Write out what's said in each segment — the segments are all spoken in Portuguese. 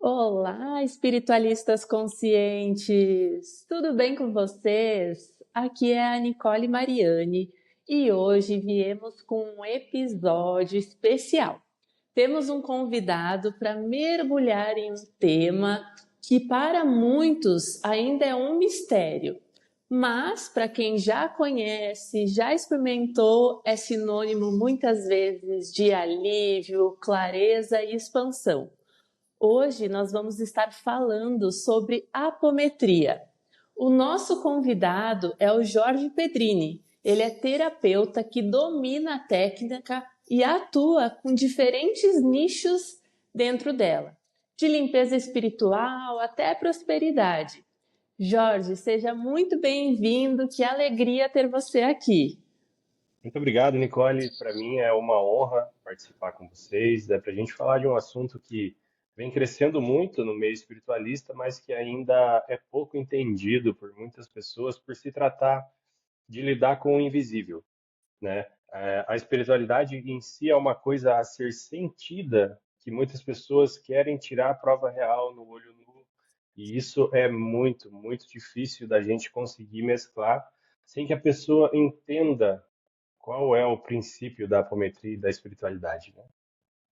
Olá, espiritualistas conscientes! Tudo bem com vocês? Aqui é a Nicole Mariani e hoje viemos com um episódio especial. Temos um convidado para mergulhar em um tema que para muitos ainda é um mistério, mas para quem já conhece, já experimentou, é sinônimo muitas vezes de alívio, clareza e expansão. Hoje nós vamos estar falando sobre apometria. O nosso convidado é o Jorge Pedrini. Ele é terapeuta que domina a técnica e atua com diferentes nichos dentro dela, de limpeza espiritual até prosperidade. Jorge, seja muito bem-vindo, que alegria ter você aqui. Muito obrigado, Nicole. Para mim é uma honra participar com vocês. É para a gente falar de um assunto que vem crescendo muito no meio espiritualista, mas que ainda é pouco entendido por muitas pessoas por se tratar de lidar com o invisível, né? A espiritualidade em si é uma coisa a ser sentida que muitas pessoas querem tirar a prova real no olho nu, e isso é muito, muito difícil da gente conseguir mesclar sem que a pessoa entenda qual é o princípio da apometria e da espiritualidade, né?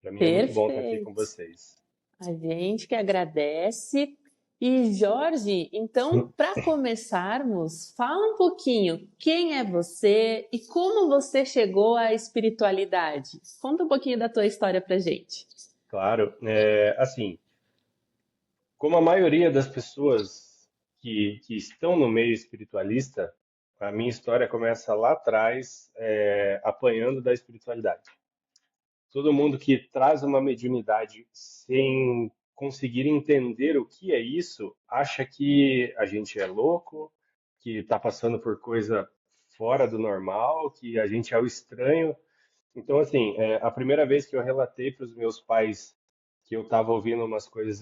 Para mim é muito bom estar aqui com Perfeito. vocês. A gente que agradece. E Jorge, então, para começarmos, fala um pouquinho quem é você e como você chegou à espiritualidade. Conta um pouquinho da tua história pra gente. Claro, assim, como a maioria das pessoas que estão no meio espiritualista, a minha história começa lá atrás, apanhando da espiritualidade. Todo mundo que traz uma mediunidade sem conseguir entender o que é isso, acha que a gente é louco, que está passando por coisa fora do normal, que a gente é o estranho. Então, assim, a primeira vez que eu relatei para os meus pais que eu estava ouvindo umas coisas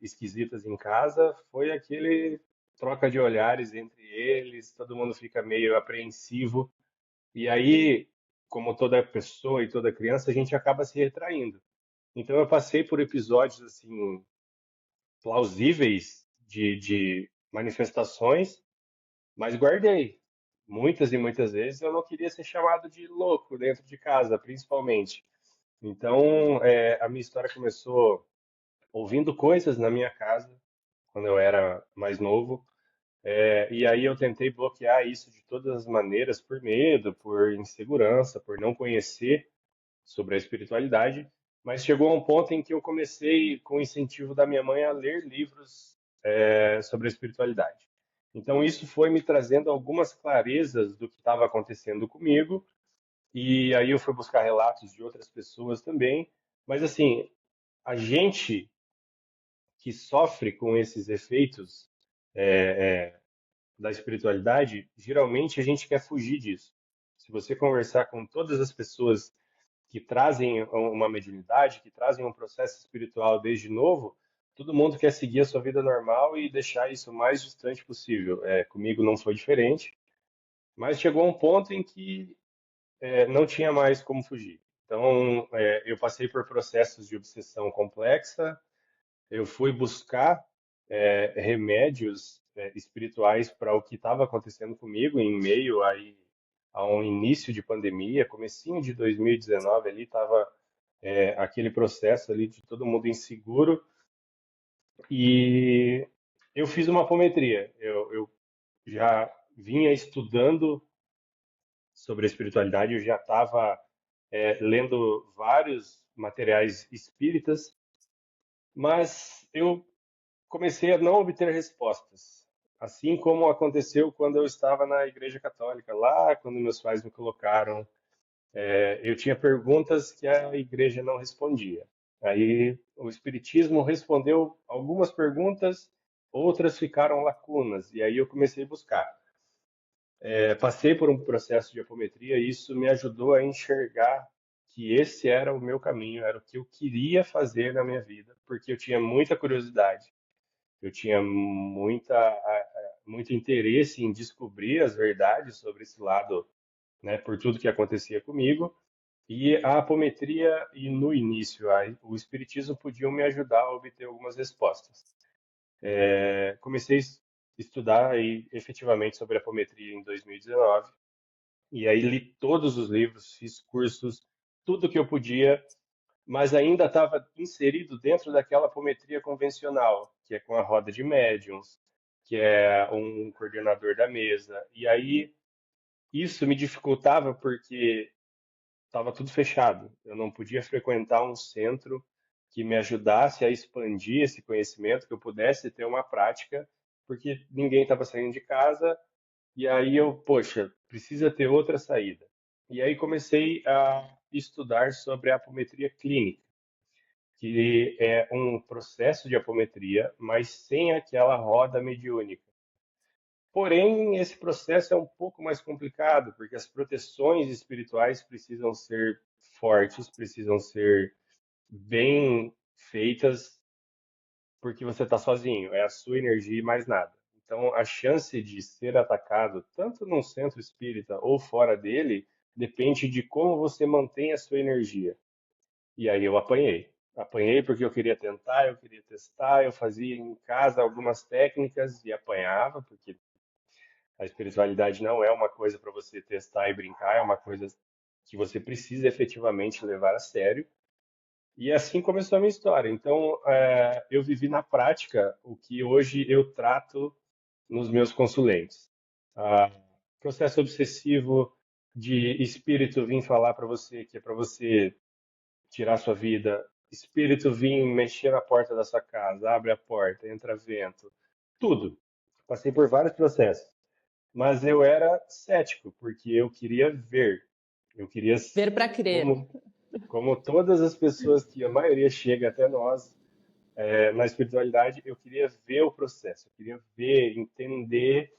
esquisitas em casa, foi aquele troca de olhares entre eles, todo mundo fica meio apreensivo. E aí, como toda pessoa e toda criança, a gente acaba se retraindo. Então, eu passei por episódios, assim, plausíveis de manifestações, mas guardei. Muitas e muitas vezes eu não queria ser chamado de louco dentro de casa, principalmente. Então, a minha história começou ouvindo coisas na minha casa, quando eu era mais novo, e aí eu tentei bloquear isso de todas as maneiras, por medo, por insegurança, por não conhecer sobre a espiritualidade, mas chegou a um ponto em que eu comecei, com o incentivo da minha mãe, a ler livros, sobre a espiritualidade. Então, isso foi me trazendo algumas clarezas do que estava acontecendo comigo, e aí eu fui buscar relatos de outras pessoas também. Mas, assim, a gente que sofre com esses efeitos da espiritualidade, geralmente a gente quer fugir disso. Se você conversar com todas as pessoas que trazem uma mediunidade, que trazem um processo espiritual desde novo, todo mundo quer seguir a sua vida normal e deixar isso o mais distante possível. Comigo não foi diferente, mas chegou um ponto em que não tinha mais como fugir. Então, eu passei por processos de obsessão complexa, eu fui buscar remédios espirituais para o que estava acontecendo comigo em meio a um início de pandemia, comecinho de 2019 ali estava aquele processo ali de todo mundo inseguro e eu fiz uma apometria. Eu já vinha estudando sobre a espiritualidade, eu já estava lendo vários materiais espíritas, mas eu comecei a não obter respostas. Assim como aconteceu quando eu estava na Igreja Católica, lá quando meus pais me colocaram, eu tinha perguntas que a igreja não respondia. Aí o Espiritismo respondeu algumas perguntas, outras ficaram lacunas, e aí eu comecei a buscar. Passei por um processo de apometria e isso me ajudou a enxergar que esse era o meu caminho, era o que eu queria fazer na minha vida, porque eu tinha muita curiosidade, eu tinha muito interesse em descobrir as verdades sobre esse lado, né, por tudo que acontecia comigo. E a apometria e no início o espiritismo podiam me ajudar a obter algumas respostas. Comecei a estudar aí, efetivamente sobre apometria em 2019 e aí li todos os livros, fiz cursos, tudo que eu podia, mas ainda estava inserido dentro daquela apometria convencional, que é com a roda de médiums, que é um coordenador da mesa. E aí isso me dificultava porque estava tudo fechado. Eu não podia frequentar um centro que me ajudasse a expandir esse conhecimento, que eu pudesse ter uma prática, porque ninguém estava saindo de casa. E aí eu, poxa, precisa ter outra saída. E aí comecei a estudar sobre a apometria clínica, que é um processo de apometria, mas sem aquela roda mediúnica. Porém, esse processo é um pouco mais complicado, porque as proteções espirituais precisam ser fortes, precisam ser bem feitas, porque você está sozinho, é a sua energia e mais nada. Então, a chance de ser atacado, tanto num centro espírita ou fora dele, depende de como você mantém a sua energia. E aí eu apanhei. Apanhei porque eu queria tentar, eu queria testar, eu fazia em casa algumas técnicas e apanhava, porque a espiritualidade não é uma coisa para você testar e brincar, é uma coisa que você precisa efetivamente levar a sério. E assim começou a minha história. Então, eu vivi na prática o que hoje eu trato nos meus consulentes. Ah, processo obsessivo de espírito vir falar para você que é para você tirar sua vida, espírito vir mexer na porta da sua casa, abre a porta, entra vento, tudo. Passei por vários processos. Mas eu era cético, porque eu queria ver. Eu queria, Ver para crer. como, como todas as pessoas que a maioria chega até nós, na espiritualidade, eu queria ver o processo, eu queria ver, entender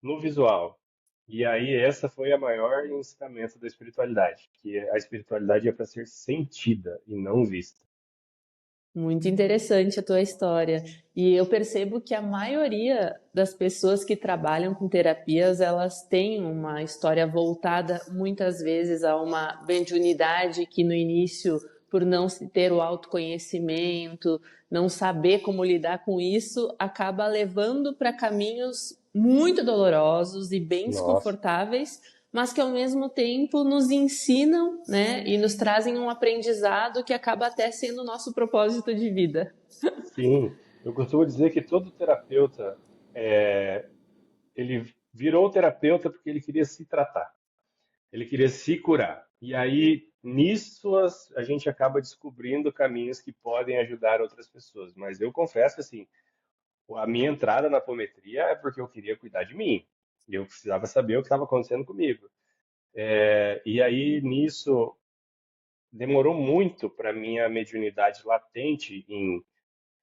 no visual. E aí essa foi a maior ensinamento da espiritualidade, que a espiritualidade é para ser sentida e não vista. Muito interessante a tua história. E eu percebo que a maioria das pessoas que trabalham com terapias, elas têm uma história voltada muitas vezes a uma mediunidade que no início, por não se ter o autoconhecimento, não saber como lidar com isso, acaba levando para caminhos muito dolorosos e bem Nossa, desconfortáveis, mas que ao mesmo tempo nos ensinam, né, e nos trazem um aprendizado que acaba até sendo o nosso propósito de vida. sim. Eu costumo dizer que todo terapeuta, ele virou terapeuta porque ele queria se tratar. Ele queria se curar. E aí, nisso, a gente acaba descobrindo caminhos que podem ajudar outras pessoas. Mas eu confesso assim, a minha entrada na apometria é porque eu queria cuidar de mim. E eu precisava saber o que estava acontecendo comigo. E aí, nisso, demorou muito para minha mediunidade latente em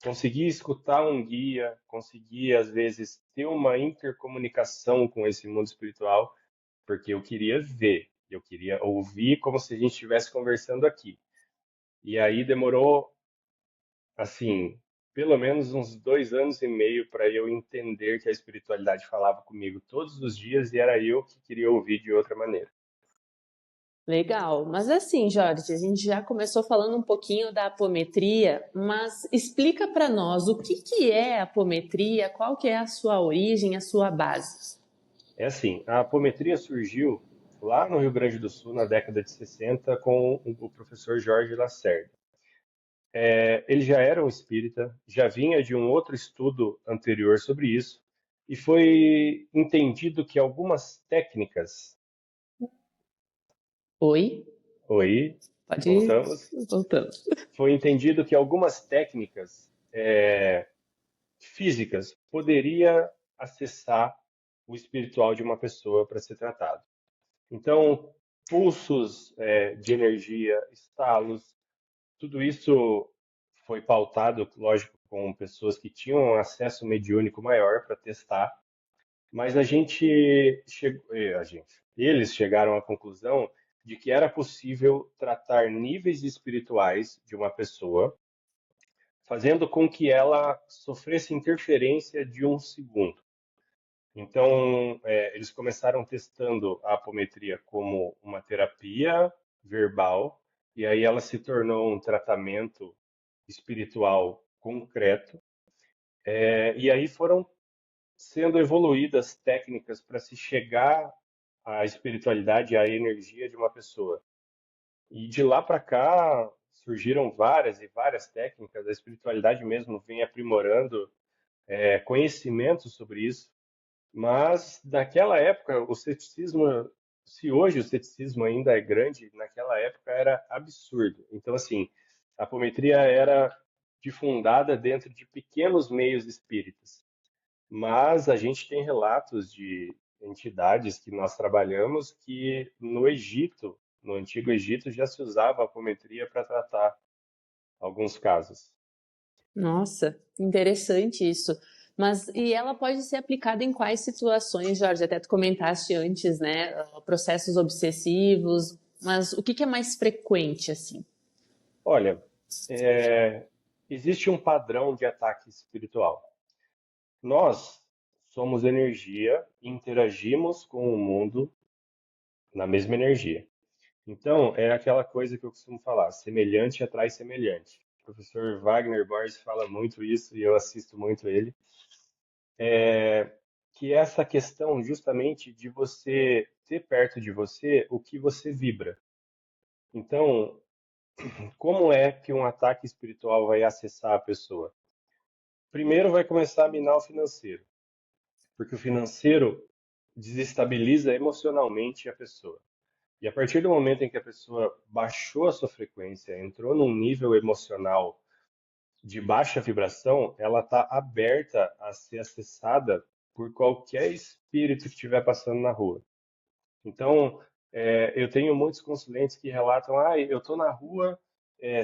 conseguir escutar um guia, conseguir, às vezes, ter uma intercomunicação com esse mundo espiritual, porque eu queria ver, eu queria ouvir como se a gente estivesse conversando aqui. E aí demorou, assim, pelo menos uns 2 anos e meio para eu entender que a espiritualidade falava comigo todos os dias e era eu que queria ouvir de outra maneira. Legal, mas assim, Jorge, a gente já começou falando um pouquinho da apometria, mas explica para nós o que é a apometria, qual que é a sua origem, a sua base. É assim, a apometria surgiu lá no Rio Grande do Sul, na década de 60, com o professor Jorge Lacerda. Ele já era um espírita, já vinha de um outro estudo anterior sobre isso, e foi entendido que algumas técnicas. Oi, Oi, pode ir voltamos. voltando. Foi entendido que algumas técnicas físicas poderia acessar o espiritual de uma pessoa para ser tratado. Então, pulsos de energia, estalos, tudo isso foi pautado, lógico, com pessoas que tinham um acesso mediúnico maior para testar, mas eles chegaram à conclusão de que era possível tratar níveis espirituais de uma pessoa, fazendo com que ela sofresse interferência de um segundo. Então, eles começaram testando a apometria como uma terapia verbal, e aí ela se tornou um tratamento espiritual concreto. E aí foram sendo evoluídas técnicas para se chegar à espiritualidade, à energia de uma pessoa. E de lá para cá surgiram várias e várias técnicas. A espiritualidade mesmo vem aprimorando conhecimento sobre isso. Mas naquela época o ceticismo, se hoje o ceticismo ainda é grande, naquela época era absurdo. Então assim, a apometria era difundada dentro de pequenos meios espíritas. Mas a gente tem relatos de entidades que nós trabalhamos que no Egito, no Antigo Egito, já se usava a apometria para tratar alguns casos. Nossa, interessante isso. Mas e ela pode ser aplicada em quais situações, Jorge? Até tu comentaste antes, né? Processos obsessivos, mas o que que é mais frequente, assim? Olha, existe um padrão de ataque espiritual. Nós somos energia e interagimos com o mundo na mesma energia. Então, é aquela coisa que eu costumo falar, semelhante atrai semelhante. O professor Wagner Borges fala muito isso e eu assisto muito ele, que é essa questão justamente de você ter perto de você o que você vibra. Então, como é que um ataque espiritual vai acessar a pessoa? Primeiro vai começar a minar o financeiro, porque o financeiro desestabiliza emocionalmente a pessoa. E a partir do momento em que a pessoa baixou a sua frequência, entrou num nível emocional de baixa vibração, ela está aberta a ser acessada por qualquer espírito que estiver passando na rua. Então, eu tenho muitos consulentes que relatam: ah, eu estou na rua,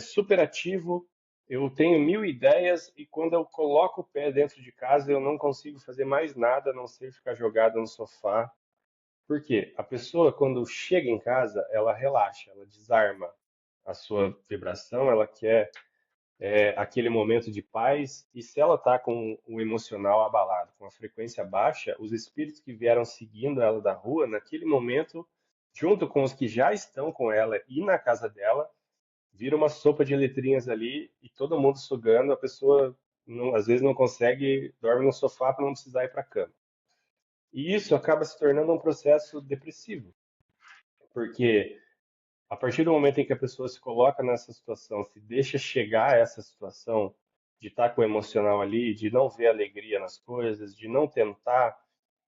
super ativo, eu tenho mil ideias e quando eu coloco o pé dentro de casa eu não consigo fazer mais nada a não ser ficar jogado no sofá. Por quê? A pessoa, quando chega em casa, ela relaxa, ela desarma a sua vibração, ela quer aquele momento de paz, e se ela está com o emocional abalado, com a frequência baixa, os espíritos que vieram seguindo ela da rua, naquele momento, junto com os que já estão com ela e na casa dela, vira uma sopa de letrinhas ali e todo mundo sugando, a pessoa às vezes não consegue, dorme no sofá para não precisar ir para a cama. E isso acaba se tornando um processo depressivo, porque a partir do momento em que a pessoa se coloca nessa situação, se deixa chegar a essa situação de estar com o emocional ali, de não ver alegria nas coisas, de não tentar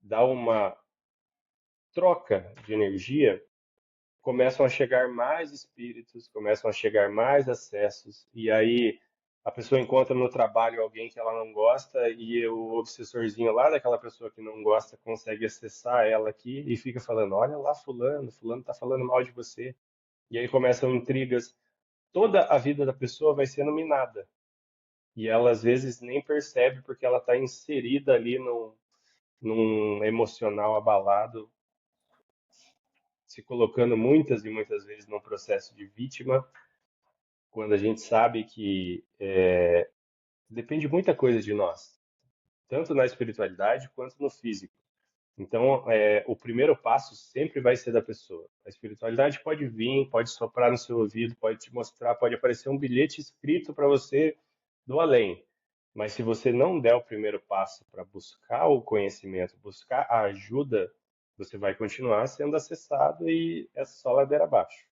dar uma troca de energia, começam a chegar mais espíritos, começam a chegar mais acessos, e aí a pessoa encontra no trabalho alguém que ela não gosta e o obsessorzinho lá daquela pessoa que não gosta consegue acessar ela aqui e fica falando: olha lá fulano, fulano está falando mal de você. E aí começam intrigas. Toda a vida da pessoa vai sendo minada. E ela às vezes nem percebe porque ela está inserida ali num emocional abalado, se colocando muitas e muitas vezes num processo de vítima, quando a gente sabe que depende muita coisa de nós, tanto na espiritualidade quanto no físico. Então, o primeiro passo sempre vai ser da pessoa. A espiritualidade pode vir, pode soprar no seu ouvido, pode te mostrar, pode aparecer um bilhete escrito para você do além. Mas se você não der o primeiro passo para buscar o conhecimento, buscar a ajuda, você vai continuar sendo acessado e é só ladeira abaixo.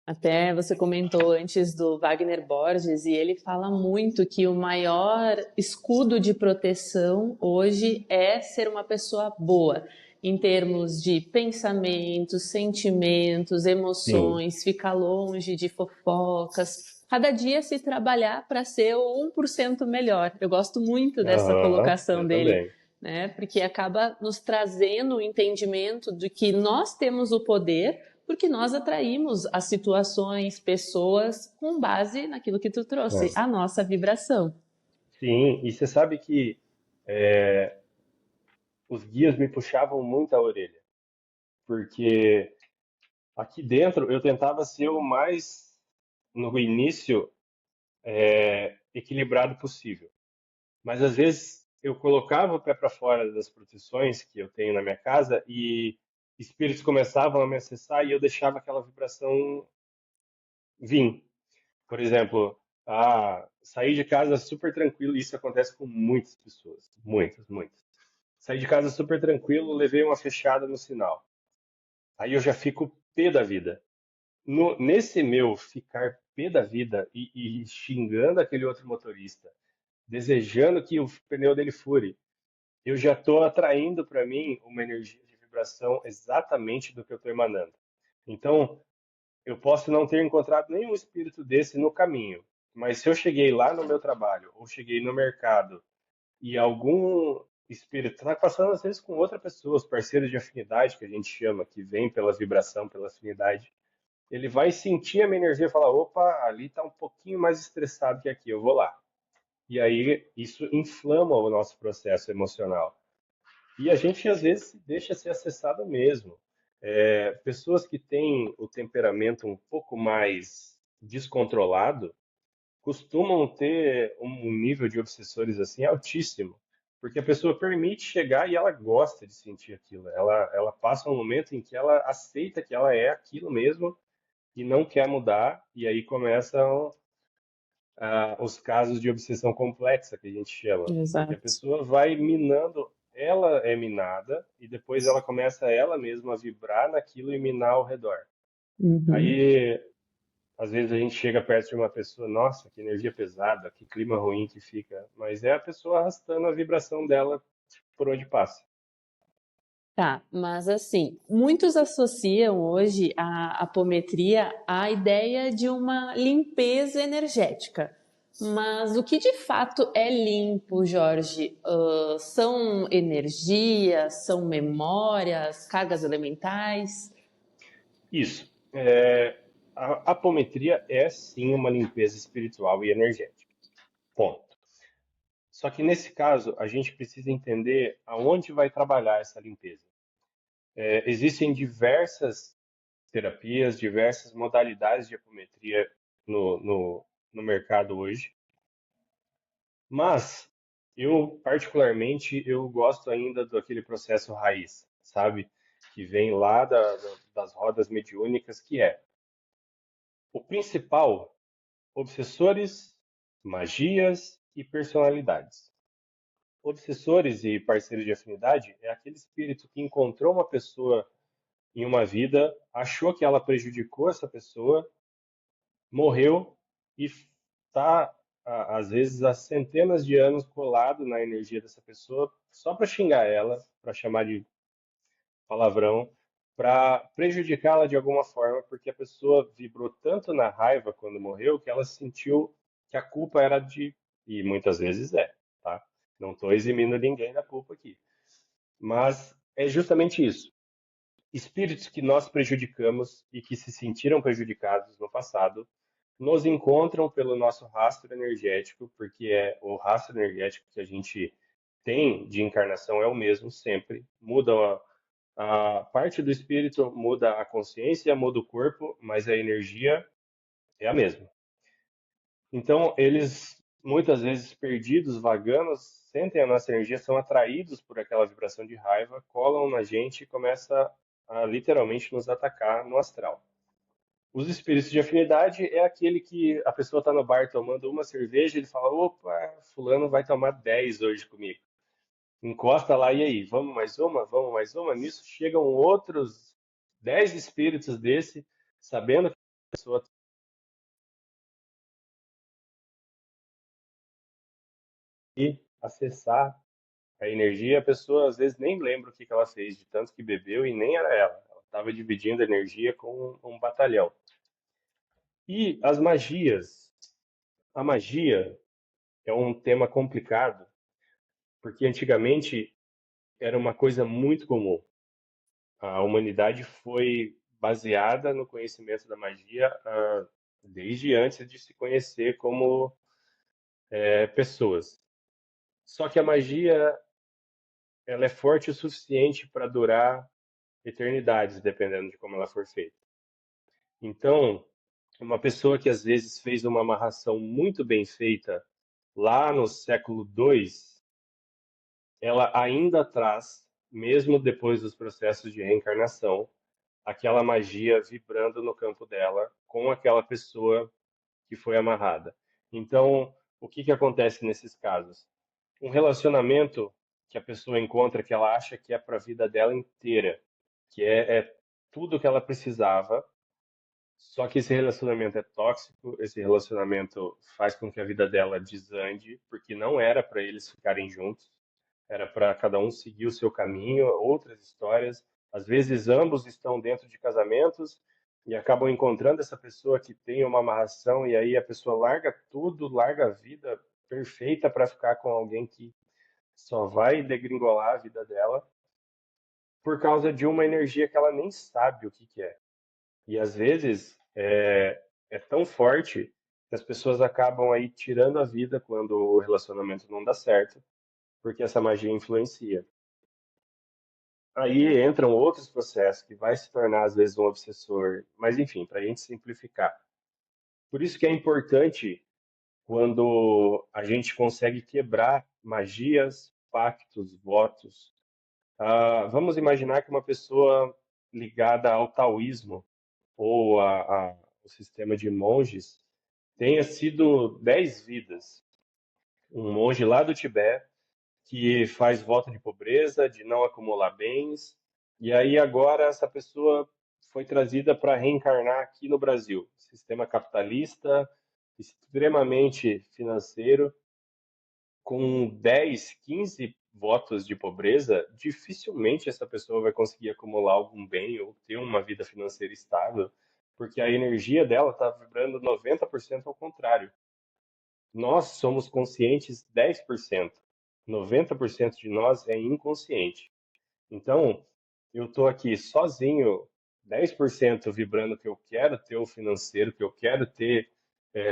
Até você comentou antes do Wagner Borges, e ele fala muito que o maior escudo de proteção hoje é ser uma pessoa boa, em termos de pensamentos, sentimentos, Sim, emoções, ficar longe de fofocas. Cada dia se trabalhar para ser o 1% melhor. Eu gosto muito dessa aham, colocação eu dele, também. né? Porque acaba nos trazendo o entendimento de que nós temos o poder porque nós atraímos as situações, pessoas com base naquilo que tu trouxe, É. a nossa vibração. Sim, e você sabe que é, os guias me puxavam muito a orelha, porque aqui dentro eu tentava ser o mais, no início, equilibrado possível. Mas às vezes eu colocava o pé para fora das proteções que eu tenho na minha casa e espíritos começavam a me acessar e eu deixava aquela vibração vir. Por exemplo, sair de casa super tranquilo, isso acontece com muitas pessoas, muitas, muitas. Saí de casa super tranquilo, levei uma fechada no sinal. Aí eu já fico pé da vida. Nesse meu ficar pé da vida e xingando aquele outro motorista, desejando que o pneu dele fure, eu já estou atraindo para mim uma energia de vibração exatamente do que eu estou emanando. Então, eu posso não ter encontrado nenhum espírito desse no caminho, mas se eu cheguei lá no meu trabalho ou cheguei no mercado e algum espírito está passando às vezes com outra pessoa, os parceiros de afinidade que a gente chama, que vem pela vibração, pela afinidade, ele vai sentir a minha energia e falar: opa, ali está um pouquinho mais estressado que aqui, eu vou lá. E aí isso inflama o nosso processo emocional. E a gente às vezes deixa ser acessado mesmo. Pessoas que têm o temperamento um pouco mais descontrolado costumam ter um nível de obsessores assim altíssimo, porque a pessoa permite chegar e ela gosta de sentir aquilo. Ela passa um momento em que ela aceita que ela é aquilo mesmo e não quer mudar, e aí começam os casos de obsessão complexa, que a gente chama, que a Exato. pessoa vai minando, ela é minada, e depois ela começa ela mesma a vibrar naquilo e minar ao redor. Uhum. Aí, às vezes a gente chega perto de uma pessoa, nossa, que energia pesada, que clima ruim que fica, mas é a pessoa arrastando a vibração dela por onde passa. Tá, mas assim, muitos associam hoje a apometria à ideia de uma limpeza energética. Mas o que de fato é limpo, Jorge? São energias, são memórias, cargas elementais? Isso. A apometria é sim uma limpeza espiritual e energética. Ponto. Só que nesse caso, a gente precisa entender aonde vai trabalhar essa limpeza. Existem diversas terapias, diversas modalidades de apometria no mercado hoje, mas eu, particularmente, eu gosto ainda daquele processo raiz, sabe? Que vem lá das rodas mediúnicas, que é o principal, obsessores, magias e personalidades. Obsessores e parceiros de afinidade é aquele espírito que encontrou uma pessoa em uma vida, achou que ela prejudicou essa pessoa, morreu e está, às vezes, há centenas de anos colado na energia dessa pessoa só para xingar ela, para chamar de palavrão, para prejudicá-la de alguma forma, porque a pessoa vibrou tanto na raiva quando morreu que ela sentiu que a culpa era de. E muitas vezes é, tá? Não estou eximindo ninguém da culpa aqui. Mas é justamente isso. Espíritos que nós prejudicamos e que se sentiram prejudicados no passado nos encontram pelo nosso rastro energético, porque é o rastro energético que a gente tem de encarnação é o mesmo sempre. Muda a parte do espírito, muda a consciência, muda o corpo, mas a energia é a mesma. Então, eles muitas vezes perdidos, vagando, sentem a nossa energia, são atraídos por aquela vibração de raiva, colam na gente e começa a literalmente nos atacar no astral. Os espíritos de afinidade é aquele que a pessoa está no bar tomando uma cerveja e ele fala: opa, fulano vai tomar 10 hoje comigo. Encosta lá, e aí, vamos mais uma? Vamos mais uma? Nisso chegam outros 10 espíritos desse, sabendo que a pessoa tem que acessar a energia, a pessoa às vezes nem lembra o que ela fez, de tanto que bebeu e nem era ela. Ela estava dividindo a energia com um batalhão. E as magias. A magia é um tema complicado, porque antigamente era uma coisa muito comum. A humanidade foi baseada no conhecimento da magia desde antes de se conhecer como pessoas. Só que a magia ela é forte o suficiente para durar eternidades, dependendo de como ela for feita. Então, uma pessoa que às vezes fez uma amarração muito bem feita lá no século II, ela ainda traz mesmo depois dos processos de reencarnação, aquela magia vibrando no campo dela com aquela pessoa que foi amarrada. Então, o que que acontece nesses casos? Um relacionamento que a pessoa encontra que ela acha que é para a vida dela inteira, que é tudo que ela precisava, só que esse relacionamento é tóxico, esse relacionamento faz com que a vida dela desande, porque não era para eles ficarem juntos, era para cada um seguir o seu caminho, outras histórias. Às vezes ambos estão dentro de casamentos e acabam encontrando essa pessoa que tem uma amarração e aí a pessoa larga tudo, larga a vida perfeita para ficar com alguém que só vai degringolar a vida dela por causa de uma energia que ela nem sabe o que que é. E às vezes é tão forte que as pessoas acabam aí tirando a vida quando o relacionamento não dá certo, porque essa magia influencia. Aí entram outros processos que vai se tornar às vezes um obsessor, mas enfim, para a gente simplificar. Por isso que é importante quando a gente consegue quebrar magias, pactos, votos. Vamos imaginar que uma pessoa ligada ao taoísmo ou o sistema de monges tenha sido 10 vidas. Um monge lá do Tibete que faz voto de pobreza, de não acumular bens, e aí agora essa pessoa foi trazida para reencarnar aqui no Brasil. Sistema capitalista, extremamente financeiro, com 10, 15 votos de pobreza, dificilmente essa pessoa vai conseguir acumular algum bem ou ter uma vida financeira estável, porque a energia dela está vibrando 90% ao contrário. Nós somos conscientes 10%. 90% de nós é inconsciente. Então, eu estou aqui sozinho, 10% vibrando que eu quero ter o financeiro, que eu quero ter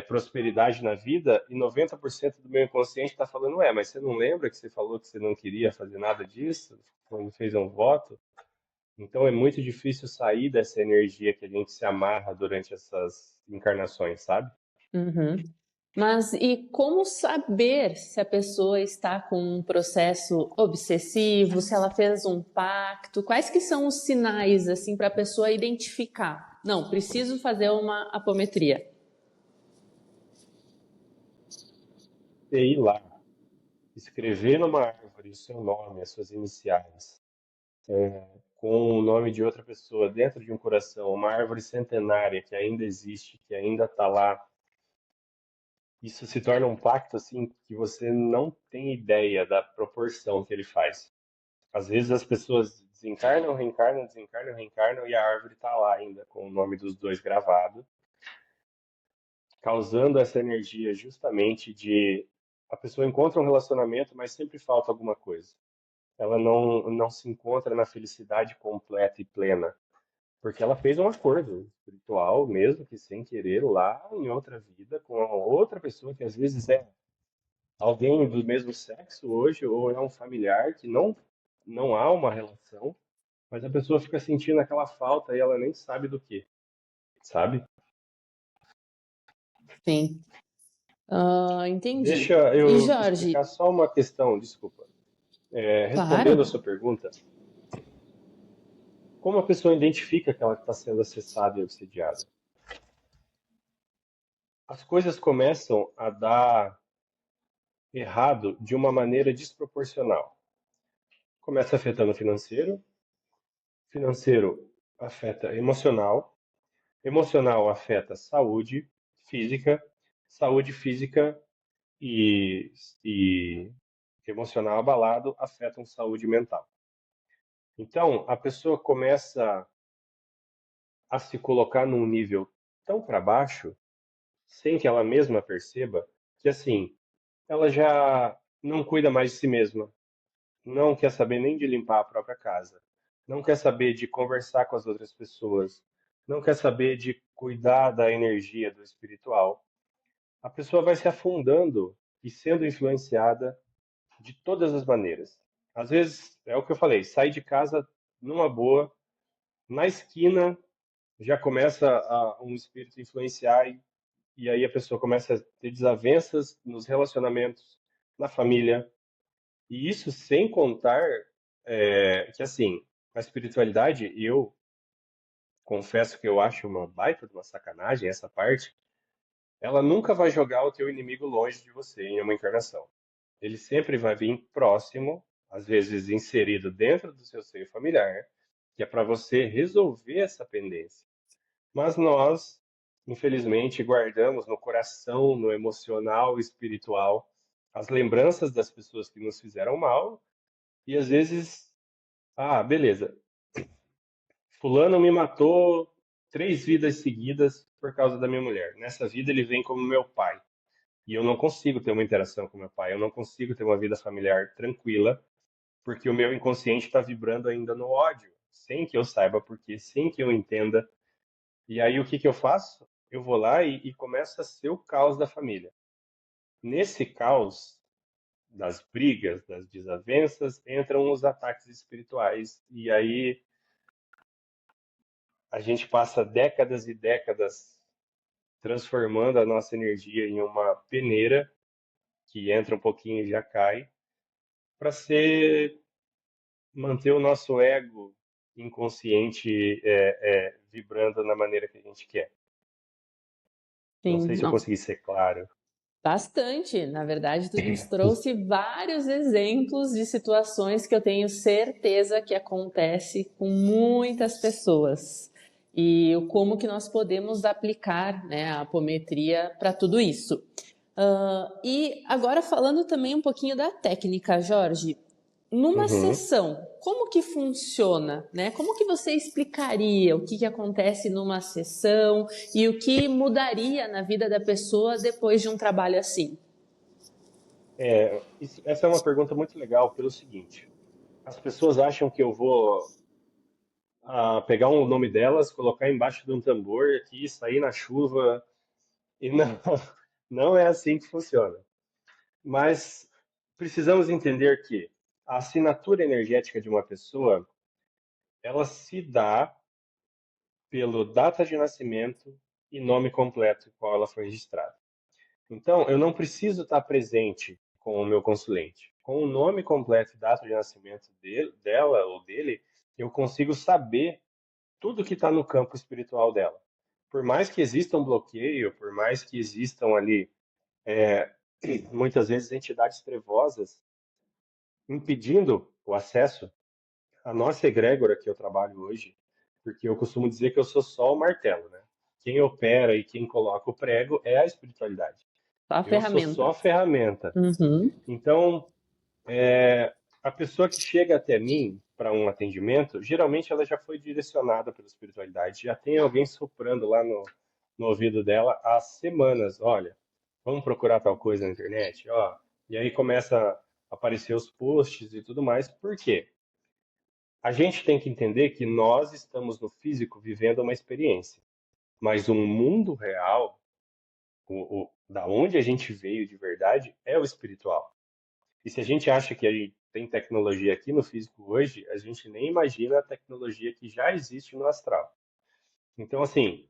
prosperidade na vida, e 90% do meu inconsciente está falando, ué, mas você não lembra que você falou que você não queria fazer nada disso quando fez um voto? Então é muito difícil sair dessa energia que a gente se amarra durante essas encarnações, sabe? Uhum. Mas e como saber se a pessoa está com um processo obsessivo, se ela fez um pacto? Quais que são os sinais assim para a pessoa identificar? Não, preciso fazer uma apometria. E ir lá, escrever numa árvore o seu nome, as suas iniciais, com o nome de outra pessoa dentro de um coração, uma árvore centenária que ainda existe, que ainda está lá. Isso se torna um pacto assim que você não tem ideia da proporção que ele faz. Às vezes as pessoas desencarnam, reencarnam, desencarnam, reencarnam e a árvore está lá ainda com o nome dos dois gravado, causando essa energia justamente de a pessoa encontra um relacionamento, mas sempre falta alguma coisa. Ela não se encontra na felicidade completa e plena. Porque ela fez um acordo espiritual, mesmo que sem querer, lá em outra vida, com outra pessoa que às vezes é alguém do mesmo sexo hoje, ou é um familiar que não há uma relação, mas a pessoa fica sentindo aquela falta e ela nem sabe do que, sabe? Sim. Entendi. Deixa E eu Jorge, explicar só uma questão, desculpa. Respondendo a claro. sua pergunta, como a pessoa identifica que ela está sendo acessada e obsediada? As coisas começam a dar errado de uma maneira desproporcional. Começa afetando o financeiro, financeiro afeta emocional, emocional afeta saúde física e emocional abalado afetam saúde mental. Então, a pessoa começa a se colocar num nível tão para baixo, sem que ela mesma perceba, que assim, ela já não cuida mais de si mesma, não quer saber nem de limpar a própria casa, não quer saber de conversar com as outras pessoas, não quer saber de cuidar da energia do espiritual. A pessoa vai se afundando e sendo influenciada de todas as maneiras. Às vezes, é o que eu falei, sai de casa numa boa, na esquina já começa um espírito influenciar e aí a pessoa começa a ter desavenças nos relacionamentos, na família, e isso sem contar que assim, a espiritualidade, eu confesso que eu acho uma baita de uma sacanagem essa parte, ela nunca vai jogar o teu inimigo longe de você em uma encarnação. Ele sempre vai vir próximo, às vezes inserido dentro do seu seio familiar, que é para você resolver essa pendência. Mas nós, infelizmente, guardamos no coração, no emocional, espiritual, as lembranças das pessoas que nos fizeram mal e às vezes, beleza, fulano me matou 3 vidas seguidas por causa da minha mulher. Nessa vida ele vem como meu pai. E eu não consigo ter uma interação com meu pai, eu não consigo ter uma vida familiar tranquila, porque o meu inconsciente está vibrando ainda no ódio, sem que eu saiba por quê, sem que eu entenda. E aí o que que eu faço? Eu vou lá e começa a ser o caos da família. Nesse caos das brigas, das desavenças, entram os ataques espirituais. E aí a gente passa décadas e décadas transformando a nossa energia em uma peneira que entra um pouquinho e já cai, para ser manter o nosso ego inconsciente vibrando na maneira que a gente quer. Não Sim, sei se eu não. consegui ser claro. Bastante. Na verdade, tu nos trouxe vários exemplos de situações que eu tenho certeza que acontece com muitas pessoas. E o como que nós podemos aplicar, né, a apometria para tudo isso. E agora falando também um pouquinho da técnica, Jorge. Numa Uhum. sessão, como que funciona, né? Como que você explicaria o que que acontece numa sessão e o que mudaria na vida da pessoa depois de um trabalho assim? Essa é uma pergunta muito legal pelo seguinte: as pessoas acham que eu vou pegar o nome delas, colocar embaixo de um tambor aqui, sair na chuva, e não, não é assim que funciona. Mas precisamos entender que a assinatura energética de uma pessoa, ela se dá pelo data de nascimento e nome completo qual ela foi registrada. Então, eu não preciso estar presente com o meu consulente. Com o nome completo e data de nascimento dela ou dele, eu consigo saber tudo que está no campo espiritual dela. Por mais que exista um bloqueio, por mais que existam ali, muitas vezes, entidades trevosas impedindo o acesso à nossa egrégora que eu trabalho hoje, porque eu costumo dizer que eu sou só o martelo, né? Quem opera e quem coloca o prego é a espiritualidade. Só a Eu sou só ferramenta. a ferramenta. Uhum. Então, a pessoa que chega até mim para um atendimento, geralmente ela já foi direcionada pela espiritualidade, já tem alguém soprando lá no ouvido dela há semanas. Olha, vamos procurar tal coisa na internet, ó. E aí começa a aparecer os posts e tudo mais. Por quê? A gente tem que entender que nós estamos no físico vivendo uma experiência, mas o mundo real, da onde a gente veio de verdade, é o espiritual. E se a gente acha que a gente tem tecnologia aqui no físico hoje, a gente nem imagina a tecnologia que já existe no astral. Então, assim,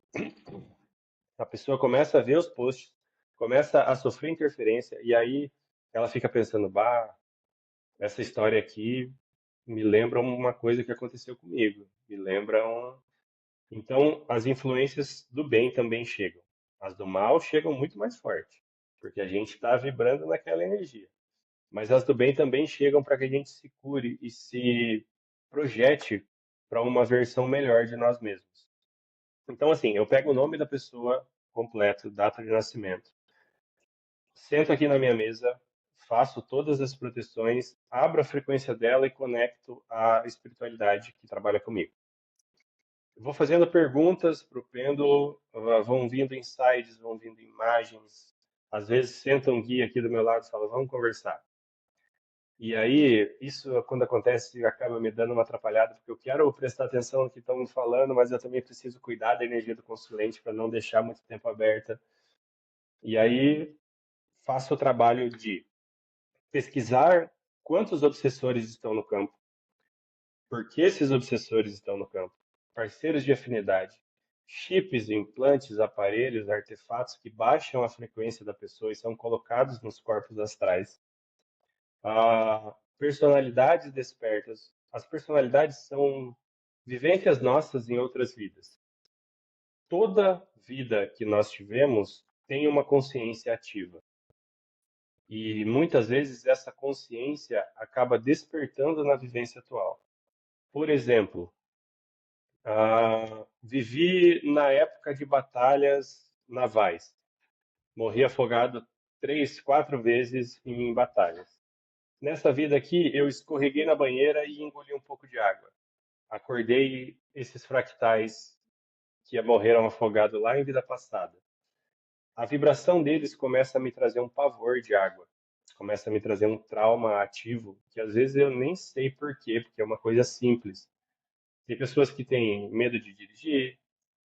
a pessoa começa a ver os posts, começa a sofrer interferência, e aí ela fica pensando, bah, essa história aqui me lembra uma coisa que aconteceu comigo, me lembra um. Então, as influências do bem também chegam. As do mal chegam muito mais forte, porque a gente está vibrando naquela energia. Mas as do bem também chegam para que a gente se cure e se projete para uma versão melhor de nós mesmos. Então, assim, eu pego o nome da pessoa completo, data de nascimento, sento aqui na minha mesa, faço todas as proteções, abro a frequência dela e conecto à espiritualidade que trabalha comigo. Vou fazendo perguntas para o pêndulo, vão vindo insights, vão vindo imagens. Às vezes senta um guia aqui do meu lado e fala, vamos conversar. E aí, isso quando acontece, acaba me dando uma atrapalhada, porque eu quero prestar atenção no que estão me falando, mas eu também preciso cuidar da energia do consulente para não deixar muito tempo aberta. E aí, faço o trabalho de pesquisar quantos obsessores estão no campo, por que esses obsessores estão no campo, parceiros de afinidade, chips, implantes, aparelhos, artefatos que baixam a frequência da pessoa e são colocados nos corpos astrais, personalidades despertas, as personalidades são vivências nossas em outras vidas. Toda vida que nós tivemos tem uma consciência ativa. E muitas vezes essa consciência acaba despertando na vivência atual. Por exemplo, vivi na época de batalhas navais. Morri afogado 3, 4 vezes em batalhas. Nessa vida aqui, eu escorreguei na banheira e engoli um pouco de água. Acordei esses fractais que morreram afogados lá em vida passada. A vibração deles começa a me trazer um pavor de água. Começa a me trazer um trauma ativo, que às vezes eu nem sei por quê, porque é uma coisa simples. Tem pessoas que têm medo de dirigir,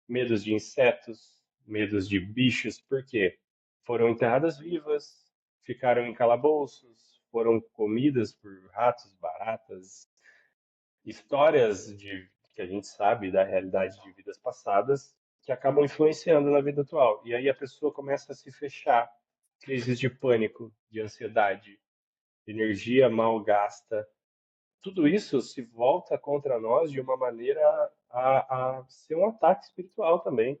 medos de insetos, medos de bichos, por quê? Foram enterradas vivas, ficaram em calabouços, foram comidas por ratos, baratas, histórias que a gente sabe da realidade de vidas passadas que acabam influenciando na vida atual. E aí a pessoa começa a se fechar, crises de pânico, de ansiedade, energia mal gasta. Tudo isso se volta contra nós de uma maneira a ser um ataque espiritual também.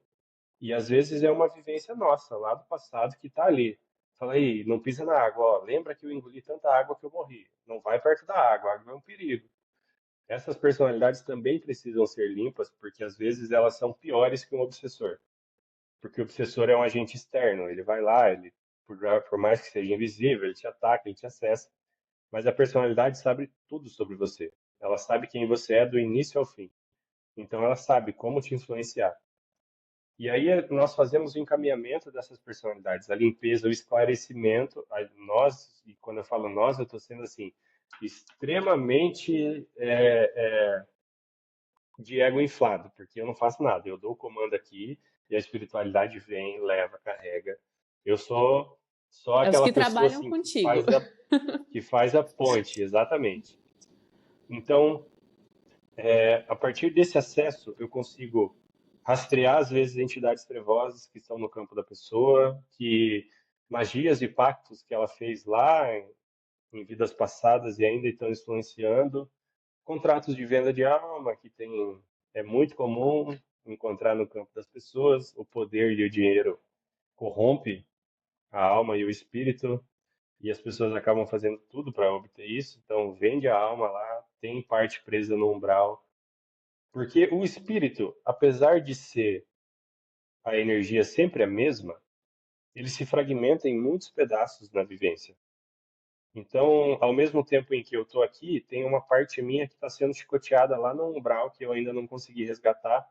E às vezes é uma vivência nossa, lá do passado, que está ali. Fala aí, não pisa na água, ó, lembra que eu engoli tanta água que eu morri. Não vai perto da água, a água é um perigo. Essas personalidades também precisam ser limpas, porque às vezes elas são piores que um obsessor. Porque o obsessor é um agente externo, ele vai lá, por mais que seja invisível, ele te ataca, ele te acessa. Mas a personalidade sabe tudo sobre você. Ela sabe quem você é do início ao fim. Então ela sabe como te influenciar. E aí nós fazemos o encaminhamento dessas personalidades, a limpeza, o esclarecimento. Nós, e quando eu falo nós, eu estou sendo assim, extremamente de ego inflado, porque eu não faço nada. Eu dou o comando aqui e a espiritualidade vem, leva, carrega. Eu sou só É os aquela que pessoa trabalham assim contigo. que faz a ponte, exatamente. Então, a partir desse acesso, eu consigo rastrear, às vezes, entidades trevosas que estão no campo da pessoa, que magias e pactos que ela fez lá em vidas passadas e ainda estão influenciando, contratos de venda de alma, é muito comum encontrar no campo das pessoas, o poder e o dinheiro corrompe a alma e o espírito, e as pessoas acabam fazendo tudo para obter isso, então vende a alma lá, tem parte presa no umbral, porque o espírito, apesar de ser a energia sempre a mesma, ele se fragmenta em muitos pedaços na vivência. Então, ao mesmo tempo em que eu estou aqui, tem uma parte minha que está sendo chicoteada lá no umbral que eu ainda não consegui resgatar.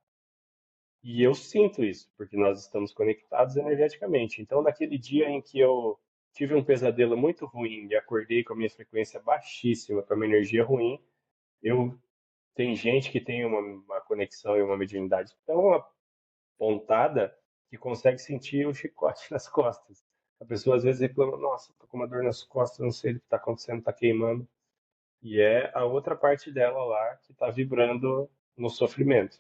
E eu sinto isso, porque nós estamos conectados energeticamente. Então, naquele dia em que eu tive um pesadelo muito ruim e acordei com a minha frequência baixíssima, com a minha energia ruim, eu tem gente que tem uma conexão e uma mediunidade tão pontada que consegue sentir o chicote nas costas. A pessoa às vezes reclama, nossa, tô com uma dor nas costas, não sei o que está acontecendo, está queimando. E é a outra parte dela lá que está vibrando no sofrimento.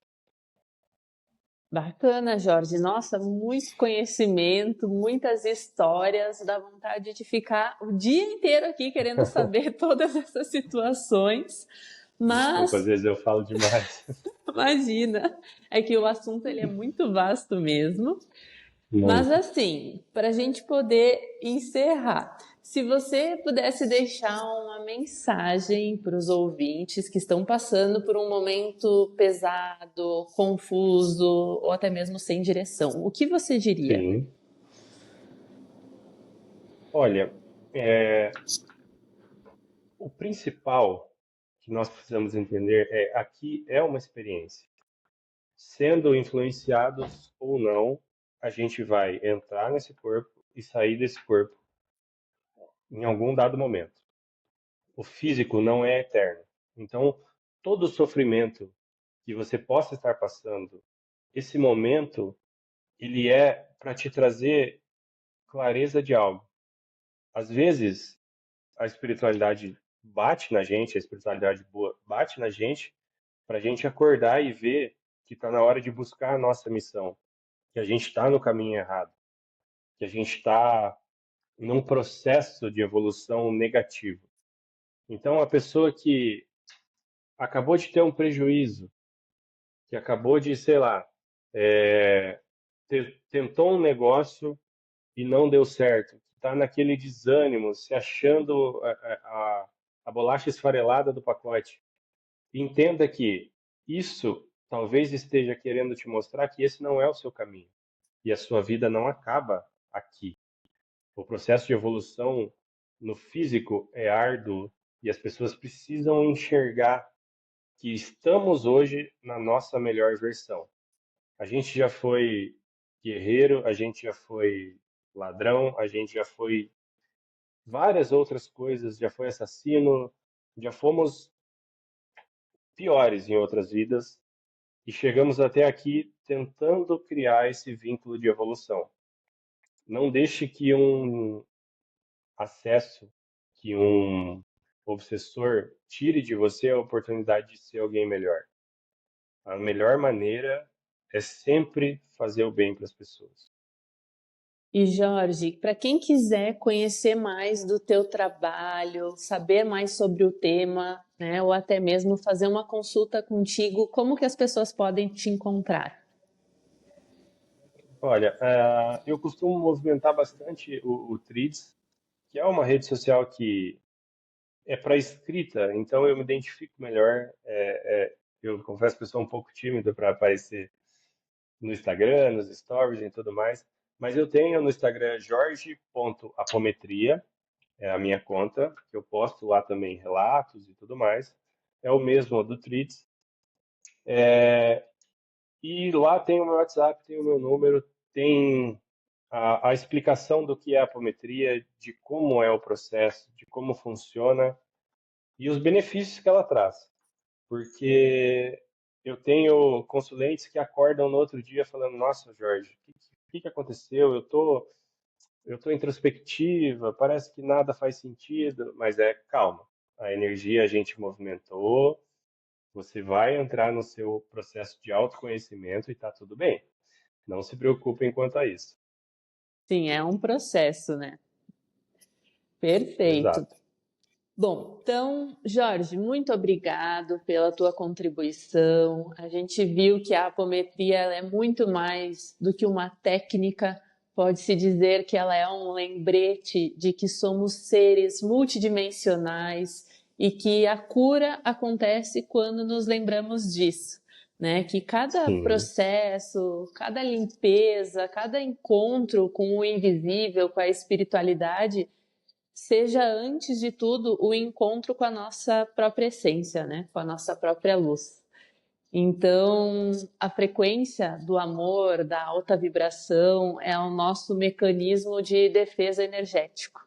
Bacana, Jorge. Nossa, muito conhecimento, muitas histórias. Dá vontade de ficar o dia inteiro aqui querendo saber todas essas situações. Desculpa, às Mas, vezes eu falo demais. imagina, é que o assunto ele é muito vasto mesmo. Mas Muito. assim, para a gente poder encerrar, se você pudesse deixar uma mensagem para os ouvintes que estão passando por um momento pesado, confuso ou até mesmo sem direção, o que você diria? Sim. Olha, é, o principal que nós precisamos entender é aqui é uma experiência. Sendo influenciados ou não, a gente vai entrar nesse corpo e sair desse corpo em algum dado momento. O físico não é eterno. Então, todo o sofrimento que você possa estar passando, esse momento, ele é para te trazer clareza de algo. Às vezes, a espiritualidade bate na gente, a espiritualidade boa bate na gente, para a gente acordar e ver que está na hora de buscar a nossa missão, que a gente está no caminho errado, que a gente está num processo de evolução negativo. Então, a pessoa que acabou de ter um prejuízo, que acabou de, sei lá, é, tentou um negócio e não deu certo, está naquele desânimo, se achando a bolacha esfarelada do pacote. Entenda que isso talvez esteja querendo te mostrar que esse não é o seu caminho e a sua vida não acaba aqui. O processo de evolução no físico é árduo e as pessoas precisam enxergar que estamos hoje na nossa melhor versão. A gente já foi guerreiro, a gente já foi ladrão, a gente já foi várias outras coisas, já foi assassino, já fomos piores em outras vidas e chegamos até aqui tentando criar esse vínculo de evolução. Não deixe que um acesso, que um obsessor tire de você a oportunidade de ser alguém melhor. A melhor maneira é sempre fazer o bem para as pessoas. E Jorge, para quem quiser conhecer mais do teu trabalho, saber mais sobre o tema, né, ou até mesmo fazer uma consulta contigo, como que as pessoas podem te encontrar? Olha, eu costumo movimentar bastante o Threads, que é uma rede social que é para escrita, então eu me identifico melhor. Eu confesso que eu sou um pouco tímido para aparecer no Instagram, nos stories e tudo mais, mas eu tenho no Instagram jorge.apometria, é a minha conta, que eu posto lá também relatos e tudo mais. É o mesmo do Threads. E lá tem o meu WhatsApp, tem o meu número, tem a explicação do que é a apometria, de como é o processo, de como funciona e os benefícios que ela traz. Porque eu tenho consulentes que acordam no outro dia falando: Nossa, Jorge, o que aconteceu? Eu tô introspectiva, parece que nada faz sentido, mas calma. A energia a gente movimentou, você vai entrar no seu processo de autoconhecimento e está tudo bem. Não se preocupem quanto a isso. Sim, é um processo, né? Perfeito. Exato. Bom, então, Jorge, muito obrigado pela tua contribuição. A gente viu que a apometria ela é muito mais do que uma técnica. Pode-se dizer que ela é um lembrete de que somos seres multidimensionais e que a cura acontece quando nos lembramos disso, né? Que cada Sim, processo, cada limpeza, cada encontro com o invisível, com a espiritualidade seja, antes de tudo, o encontro com a nossa própria essência, né? Com a nossa própria luz. Então, a frequência do amor, da alta vibração, é o nosso mecanismo de defesa energético.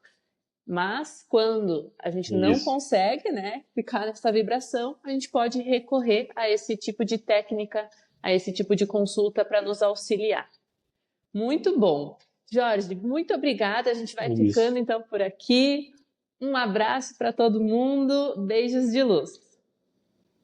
Mas, quando a gente não isso. consegue, né, ficar nessa vibração, a gente pode recorrer a esse tipo de técnica, a esse tipo de consulta para nos auxiliar. Muito bom. Jorge, muito obrigada. A gente vai Isso. ficando então por aqui. Um abraço para todo mundo. Beijos de luz.